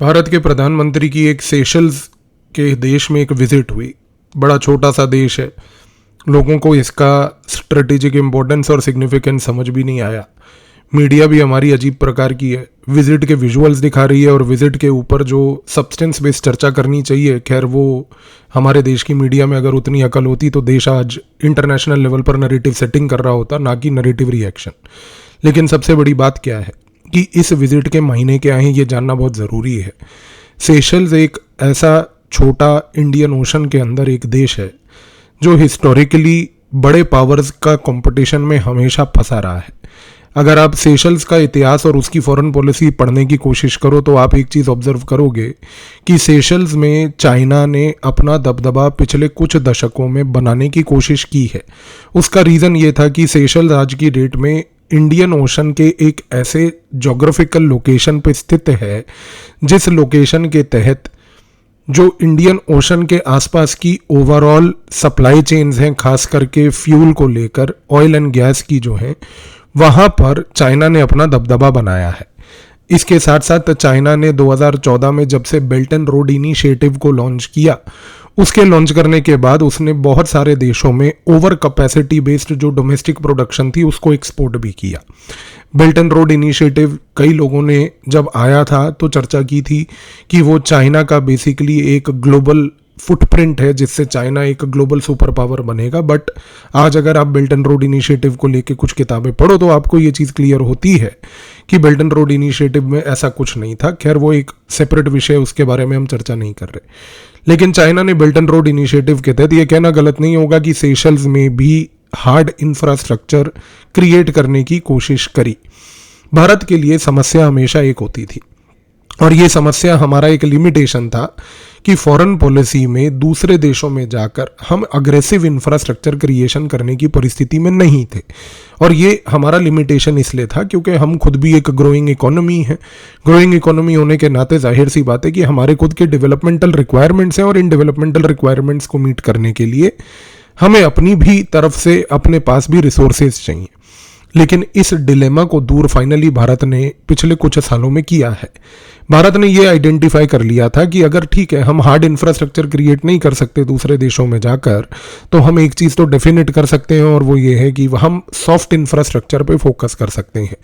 भारत के प्रधानमंत्री की एक सेशल्स के देश में एक विजिट हुई। बड़ा छोटा सा देश है, लोगों को इसका स्ट्रेटेजिक इम्पोर्टेंस और सिग्निफिकेंस समझ भी नहीं आया। मीडिया भी हमारी अजीब प्रकार की है, विजिट के विजुअल्स दिखा रही है और विजिट के ऊपर जो सब्सटेंस बेस्ड चर्चा करनी चाहिए, खैर वो हमारे देश की मीडिया में अगर उतनी अकल होती तो देश आज इंटरनेशनल लेवल पर नरेटिव सेटिंग कर रहा होता, ना कि नरेटिव रिएक्शन। लेकिन सबसे बड़ी बात क्या है कि इस विजिट के महीने क्या हैं ये जानना बहुत ज़रूरी है। सेशल्स एक ऐसा छोटा इंडियन ओशन के अंदर एक देश है जो हिस्टोरिकली बड़े पावर्स का कंपटीशन में हमेशा फंसा रहा है। अगर आप सेशल्स का इतिहास और उसकी फॉरेन पॉलिसी पढ़ने की कोशिश करो तो आप एक चीज़ ऑब्जर्व करोगे कि सेशल्स में चाइना ने अपना दबदबा पिछले कुछ दशकों में बनाने की कोशिश की है। उसका रीज़न ये था कि सेशल्स आज की डेट में इंडियन ओशन के एक ऐसे जोग्राफिकल लोकेशन पर स्थित है जिस लोकेशन के तहत जो इंडियन ओशन के आसपास की ओवरऑल सप्लाई चेन्स हैं, खास करके फ्यूल को लेकर ऑयल एंड गैस की जो है, वहाँ पर चाइना ने अपना दबदबा बनाया है। इसके साथ साथ चाइना ने 2014 में जब से बेल्ट एंड रोड इनिशिएटिव को लॉन्च किया, उसके लॉन्च करने के बाद उसने बहुत सारे देशों में ओवर कैपेसिटी बेस्ड जो डोमेस्टिक प्रोडक्शन थी उसको एक्सपोर्ट भी किया। बेल्ट एंड रोड इनिशिएटिव कई लोगों ने जब आया था तो चर्चा की थी कि वो चाइना का बेसिकली एक ग्लोबल फुटप्रिंट है जिससे चाइना एक ग्लोबल सुपर पावर बनेगा। बट आज अगर आप बेल्ट एंड रोड इनिशिएटिव को लेके कुछ किताबें पढ़ो तो आपको ये चीज़ क्लियर होती है कि बेल्ट एंड रोड इनिशिएटिव में ऐसा कुछ नहीं था। खैर वो एक सेपरेट विषय, उसके बारे में हम चर्चा नहीं कर रहे। लेकिन चाइना ने बेल्ट एंड रोड इनिशिएटिव के तहत ये कहना गलत नहीं होगा कि सेशल्स में भी हार्ड इंफ्रास्ट्रक्चर क्रिएट करने की कोशिश करी। भारत के लिए समस्या हमेशा एक होती थी और ये समस्या हमारा एक लिमिटेशन था कि फॉरेन पॉलिसी में दूसरे देशों में जाकर हम अग्रेसिव इंफ्रास्ट्रक्चर क्रिएशन करने की परिस्थिति में नहीं थे। और ये हमारा लिमिटेशन इसलिए था क्योंकि हम खुद भी एक ग्रोइंग इकोनॉमी है। ग्रोइंग इकोनॉमी होने के नाते जाहिर सी बात है कि हमारे खुद के डेवलपमेंटल रिक्वायरमेंट्स हैं और इन डेवलपमेंटल रिक्वायरमेंट्स को मीट करने के लिए हमें अपनी भी तरफ से अपने पास भी रिसोर्सेज चाहिए। लेकिन इस डिलेमा को दूर फाइनली भारत ने पिछले कुछ सालों में किया है। भारत ने ये आइडेंटिफाई कर लिया था कि अगर ठीक है हम हार्ड इंफ्रास्ट्रक्चर क्रिएट नहीं कर सकते दूसरे देशों में जाकर, तो हम एक चीज़ तो डेफिनेट कर सकते हैं और वो ये है कि हम सॉफ्ट इंफ्रास्ट्रक्चर पे फोकस कर सकते हैं।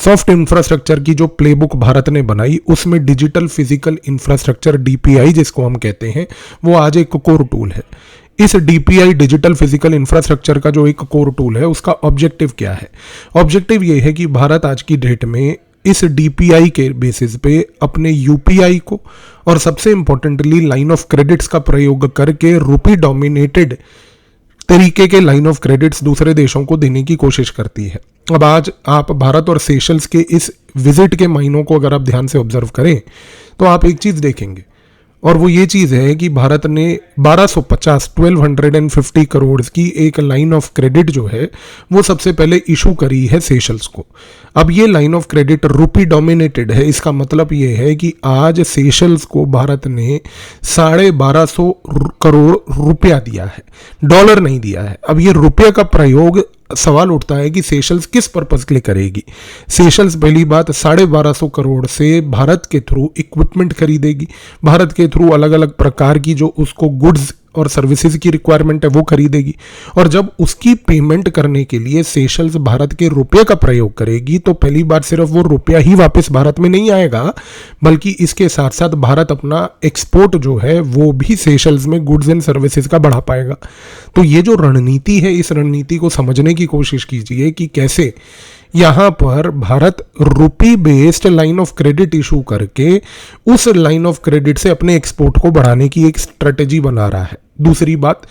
सॉफ्ट इंफ्रास्ट्रक्चर की जो प्लेबुक भारत ने बनाई उसमें डिजिटल फिजिकल इंफ्रास्ट्रक्चर DPI जिसको हम कहते हैं वो आज एक कोर टूल है। इस DPI डिजिटल फिजिकल इंफ्रास्ट्रक्चर का जो एक कोर टूल है उसका ऑब्जेक्टिव क्या है? ऑब्जेक्टिव ये है कि भारत आज की डेट में इस DPI के बेसिस पे अपने UPI को और सबसे इंपॉर्टेंटली लाइन ऑफ क्रेडिट्स का प्रयोग करके रुपी डोमिनेटेड तरीके के लाइन ऑफ क्रेडिट्स दूसरे देशों को देने की कोशिश करती है। अब आज आप भारत और सेशल्स के इस विजिट के महीनों को अगर आप ध्यान से ऑब्जर्व करें तो आप एक चीज़ देखेंगे और वो ये चीज़ है कि भारत ने 1250 करोड़ की एक लाइन ऑफ क्रेडिट जो है वो सबसे पहले इशू करी है सेशल्स को। अब ये line of credit rupee dominated है। इसका मतलब ये है कि आज सेशल्स को भारत ने 1250 करोड़ रुपया दिया है, डॉलर नहीं दिया है। अब ये रुपये का प्रयोग सवाल उठता है कि सेशल्स किस पर्पस के लिए करेगी। सेशल्स पहली बात 1250 करोड़ से भारत के थ्रू इक्विपमेंट खरीदेगी, भारत के थ्रू अलग अलग प्रकार की जो उसको गुड्स और सर्विसेज की रिक्वायरमेंट है वो खरीदेगी। और जब उसकी पेमेंट करने के लिए सेशल्स भारत के रुपये का प्रयोग करेगी तो पहली बात सिर्फ वो रुपया ही वापस भारत में नहीं आएगा, बल्कि इसके साथ साथ भारत अपना एक्सपोर्ट जो है वो भी सेशल्स में गुड्स एंड सर्विसेज का बढ़ा पाएगा। तो ये जो रणनीति है, इस रणनीति को समझने की कोशिश कीजिए कि कैसे यहाँ पर Bharat rupee based line of credit issue करके उस लाइन ऑफ क्रेडिट से अपने एक्सपोर्ट को बढ़ाने की एक स्ट्रेटेजी बना रहा है। दूसरी बात,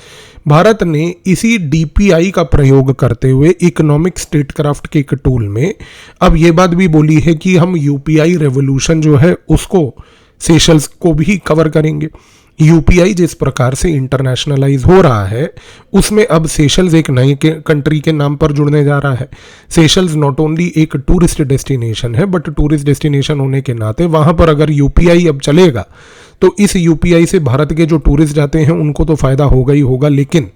भारत ने इसी DPI का प्रयोग करते हुए इकोनॉमिक स्टेटक्राफ्ट के एक टूल में अब ये बात भी बोली है कि हम UPI रेवोल्यूशन जो है उसको सेशल्स को भी कवर करेंगे। UPI जिस प्रकार से इंटरनेशनलाइज हो रहा है उसमें अब सेशल्स एक नई कंट्री के नाम पर जुड़ने जा रहा है। सेशल्स नॉट ओनली एक टूरिस्ट डेस्टिनेशन है बट टूरिस्ट डेस्टिनेशन होने के नाते वहाँ पर अगर UPI अब चलेगा तो इस यूपीआई से भारत के जो टूरिस्ट जाते हैं उनको तो फायदा होगा ही होगा, लेकिन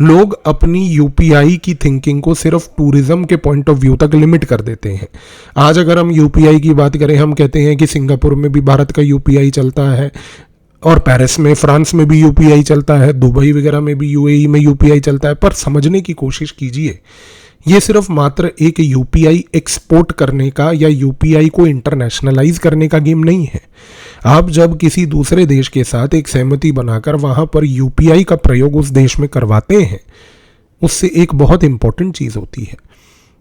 लोग अपनी यूपीआई की थिंकिंग को सिर्फ टूरिज्म के पॉइंट ऑफ व्यू तक लिमिट कर देते हैं। आज अगर हम यूपीआई की बात करें, हम कहते हैं कि सिंगापुर में भी भारत का यूपीआई चलता है, और पेरिस में, फ्रांस में भी यूपीआई चलता है, दुबई वगैरह में भी, यूएई में यूपीआई चलता है। पर समझने की कोशिश कीजिए, ये सिर्फ मात्र एक यूपीआई एक्सपोर्ट करने का या यूपीआई को इंटरनेशनलाइज करने का गेम नहीं है। आप जब किसी दूसरे देश के साथ एक सहमति बनाकर वहां पर यूपीआई का प्रयोग उस देश में करवाते हैं, उससे एक बहुत इंपॉर्टेंट चीज होती है,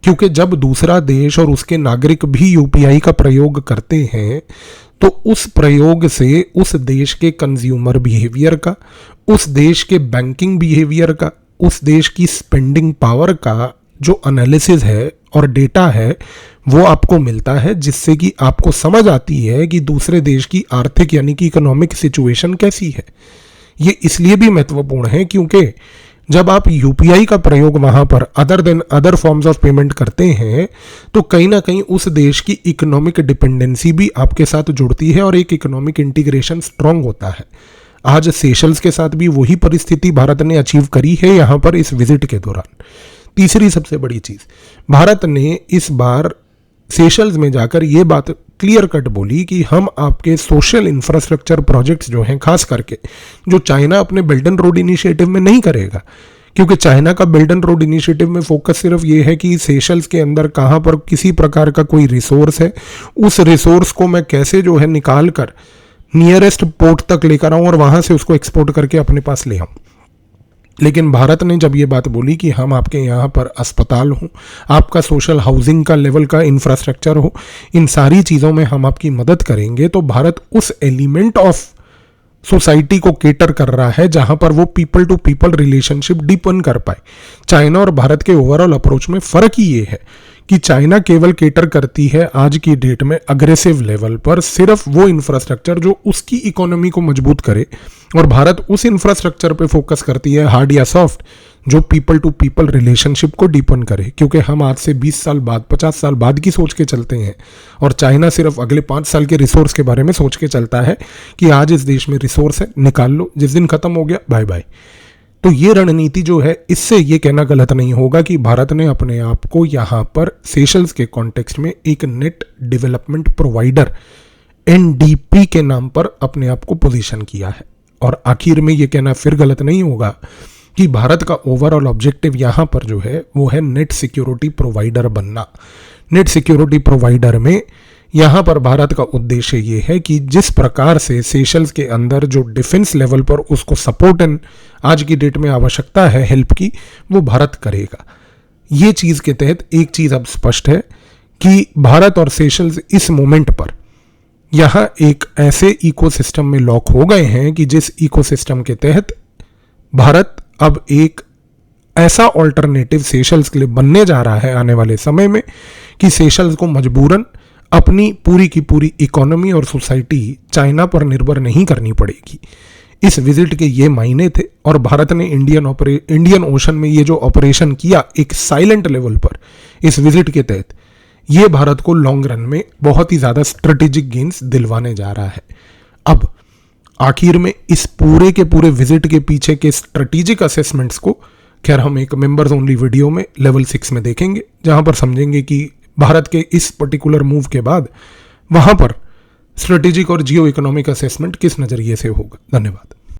क्योंकि जब दूसरा देश और उसके नागरिक भी यूपीआई का प्रयोग करते हैं तो उस प्रयोग से उस देश के कंज्यूमर बिहेवियर का, उस देश के बैंकिंग बिहेवियर का, उस देश की स्पेंडिंग पावर का जो एनालिसिस है और डेटा है वो आपको मिलता है, जिससे कि आपको समझ आती है कि दूसरे देश की आर्थिक यानी कि इकोनॉमिक सिचुएशन कैसी है। ये इसलिए भी महत्वपूर्ण है क्योंकि जब आप यूपीआई का प्रयोग वहां पर other than other forms of payment करते हैं तो कहीं ना कहीं उस देश की इकोनॉमिक डिपेंडेंसी भी आपके साथ जुड़ती है और एक इकोनॉमिक इंटीग्रेशन स्ट्रांग होता है। आज सेशल्स के साथ भी वही परिस्थिति भारत ने अचीव करी है यहां पर इस विजिट के दौरान। तीसरी सबसे बड़ी चीज, भारत ने इस बार सेशल्स में जाकर ये बात क्लियर कट बोली कि हम आपके सोशल इंफ्रास्ट्रक्चर प्रोजेक्ट्स जो हैं, खास करके जो चाइना अपने बेल्ट एंड रोड इनिशिएटिव में नहीं करेगा, क्योंकि चाइना का बेल्ट एंड रोड इनिशिएटिव में फोकस सिर्फ ये है कि सेशल्स के अंदर कहाँ पर किसी प्रकार का कोई रिसोर्स है, उस रिसोर्स को मैं कैसे जो है निकाल कर नियरेस्ट पोर्ट तक लेकर आऊं और वहां से उसको एक्सपोर्ट करके अपने पास ले आऊं। लेकिन भारत ने जब ये बात बोली कि हम आपके यहाँ पर अस्पताल हो, आपका सोशल हाउसिंग का लेवल का इंफ्रास्ट्रक्चर हो, इन सारी चीज़ों में हम आपकी मदद करेंगे, तो भारत उस एलिमेंट ऑफ सोसाइटी को केटर कर रहा है जहां पर वो people to people relationship deepen कर पाए। चाइना और भारत के ओवरऑल अप्रोच में फर्क ही ये है कि चाइना केवल केटर करती है आज की डेट में अग्रेसिव लेवल पर सिर्फ वो इंफ्रास्ट्रक्चर जो उसकी इकोनॉमी को मजबूत करे, और भारत उस इंफ्रास्ट्रक्चर पे फोकस करती है हार्ड या सॉफ्ट जो पीपल टू पीपल रिलेशनशिप को डीपन करे। क्योंकि हम आज से 20 साल बाद, 50 साल बाद की सोच के चलते हैं और चाइना सिर्फ अगले 5 साल के रिसोर्स के बारे में सोच के चलता है कि आज इस देश में रिसोर्स है, निकाल लो, जिस दिन खत्म हो गया बाय बाय। तो ये रणनीति जो है, इससे ये कहना गलत नहीं होगा कि भारत ने अपने आप को यहाँ पर सेशल्स के कॉन्टेक्स्ट में एक नेट डेवलपमेंट प्रोवाइडर एनडीपी के नाम पर अपने आप को पोजीशन किया है। और आखिर में ये कहना फिर गलत नहीं होगा कि भारत का ओवरऑल ऑब्जेक्टिव यहाँ पर जो है वो है नेट सिक्योरिटी प्रोवाइडर बनना। नेट सिक्योरिटी प्रोवाइडर में यहाँ पर भारत का उद्देश्य ये है कि जिस प्रकार से सेशल्स के अंदर जो डिफेंस लेवल पर उसको सपोर्ट एंड आज की डेट में आवश्यकता है हेल्प की, वो भारत करेगा। ये चीज़ के तहत एक चीज़ अब स्पष्ट है कि भारत और सेशल्स इस मोमेंट पर यहाँ एक ऐसे इकोसिस्टम में लॉक हो गए हैं कि जिस इकोसिस्टम के तहत भारत अब एक ऐसा ऑल्टरनेटिव सेशल्स के लिए बनने जा रहा है आने वाले समय में कि सेशल्स को मजबूरन अपनी पूरी की पूरी इकोनॉमी और सोसाइटी चाइना पर निर्भर नहीं करनी पड़ेगी। इस विजिट के ये मायने थे और भारत ने इंडियन ओशन में ये जो ऑपरेशन किया एक साइलेंट लेवल पर इस विजिट के तहत, ये भारत को लॉन्ग रन में बहुत ही ज्यादा स्ट्रेटेजिक गेन्स दिलवाने जा रहा है। अब आखिर में इस पूरे के पूरे विजिट के पीछे के स्ट्रेटेजिक असेसमेंट्स को खैर हम एक मेंबर्स ओनली वीडियो में लेवल 6 में देखेंगे, जहां पर समझेंगे कि भारत के इस पर्टिकुलर मूव के बाद वहां पर स्ट्रेटेजिक और जियो इकोनॉमिक असेसमेंट किस नजरिए से होगा। धन्यवाद।